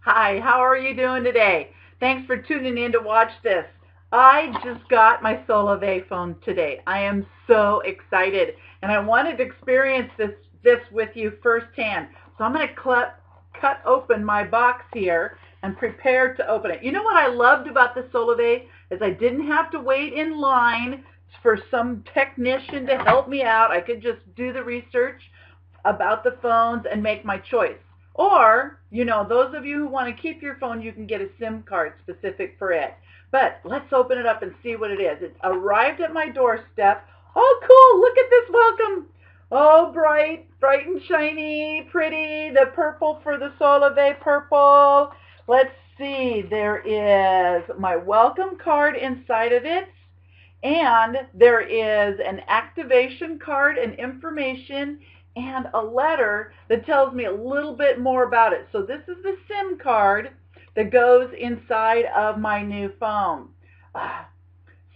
Hi, how are you doing today? Thanks for tuning in to watch this. I just got my Solave phone today. I am so excited, and I wanted to experience this with you firsthand. So I'm going to cut open my box here and prepare to open it. You know what I loved about the Solave is I didn't have to wait in line for some technician to help me out. I could just do the research about the phones and make my choice. Or, those of you who want to keep your phone, you can get a SIM card specific for it. But let's open it up and see what it is. It arrived at my doorstep. Oh, cool. Look at this welcome. Oh, bright and shiny, pretty. The purple for the Solave purple. Let's see. There is my welcome card inside of it. And there is an activation card and information and a letter that tells me a little bit more about it. So this is the SIM card that goes inside of my new phone.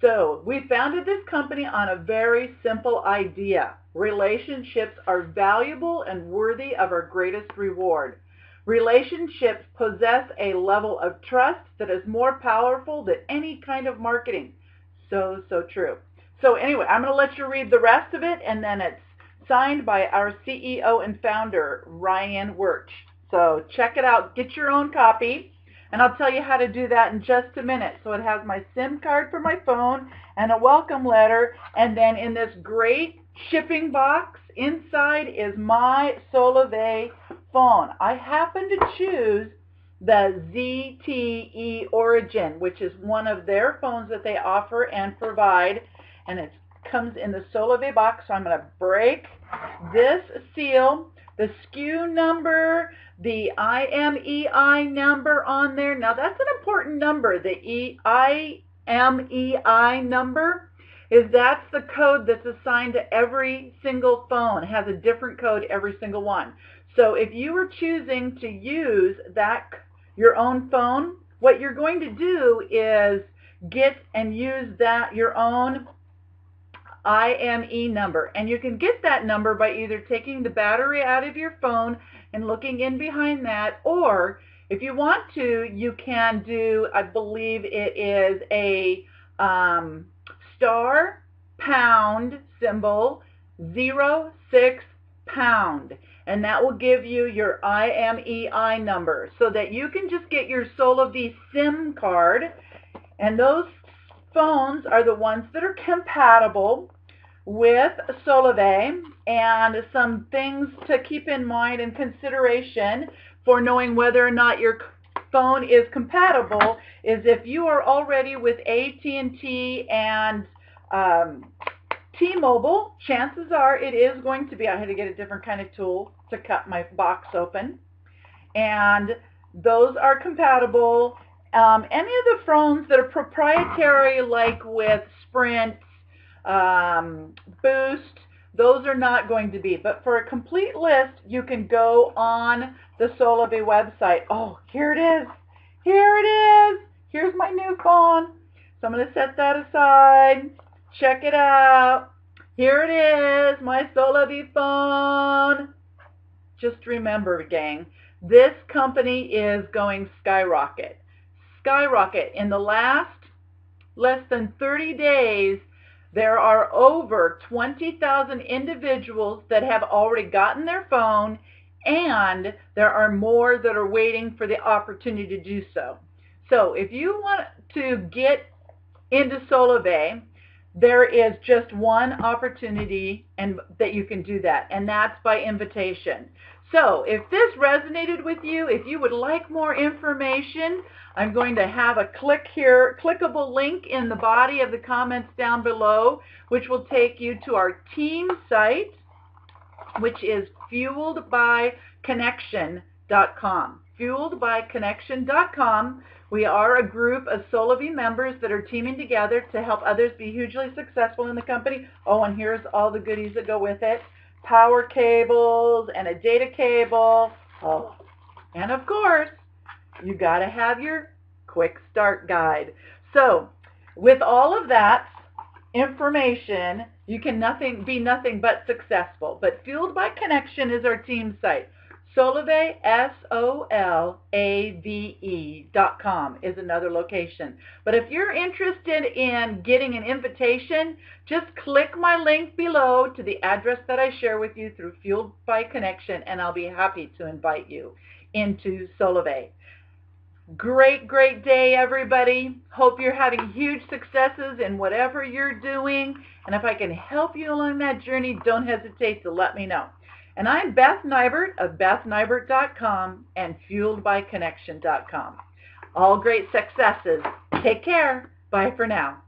So we founded this company on a very simple idea. Relationships are valuable and worthy of our greatest reward. Relationships possess a level of trust that is more powerful than any kind of marketing. So true. So anyway, I'm going to let you read the rest of it, and then it's signed by our CEO and founder, Ryan Wirch. So check it out. Get your own copy, and I'll tell you how to do that in just a minute. So it has my SIM card for my phone and a welcome letter, and then in this great shipping box, inside is my Solave phone. I happen to choose the ZTE Origin, which is one of their phones that they offer and provide, and it comes in the Solave box. So I'm going to break this seal, the SKU number, the IMEI number on there. Now that's an important number. The IMEI number that's the code that's assigned to every single phone. It has a different code every single one. So if you were choosing to use your own phone, what you're going to do is get and use your own IME number. And you can get that number by either taking the battery out of your phone and looking in behind that, or if you want to, you can do, I believe it is a star pound symbol 06 pound, and that will give you your IMEI number so that you can just get your Solave SIM card, and those phones are the ones that are compatible with Solave. And some things to keep in mind and consideration for knowing whether or not your phone is compatible is if you are already with AT&T and T-Mobile, chances are it is going to be. I had to get a different kind of tool to cut my box open, and those are compatible. Any of the phones that are proprietary, like with Sprint, Boost, those are not going to be. But for a complete list, you can go on the Solave website. Oh, here it is. Here it is. Here's my new phone. So I'm going to set that aside. Check it out. Here it is, my Solave phone. Just remember, gang, this company is going skyrocket. Skyrocket. In the less than 30 days, there are over 20,000 individuals that have already gotten their phone, and there are more that are waiting for the opportunity to do so. So if you want to get into Solave, there is just one opportunity and that you can do that, and that's by invitation. So if this resonated with you, if you would like more information, I'm going to have a clickable link in the body of the comments down below, which will take you to our team site, which is fueledbyconnection.com. Fueledbyconnection.com. We are a group of Solave members that are teaming together to help others be hugely successful in the company. Oh, and here's all the goodies that go with it. Power cables and a data cable. Oh, and of course, you got to have your quick start guide. So with all of that information, you can be nothing but successful. But Fueled by Connection is our team site. Solave, SOLAVE.com is another location. But if you're interested in getting an invitation, just click my link below to the address that I share with you through Fueled by Connection, and I'll be happy to invite you into Solave. Great, great day, everybody. Hope you're having huge successes in whatever you're doing. And if I can help you along that journey, don't hesitate to let me know. And I'm Beth Nybert of BethNybert.com and FueledByConnection.com. All great successes. Take care. Bye for now.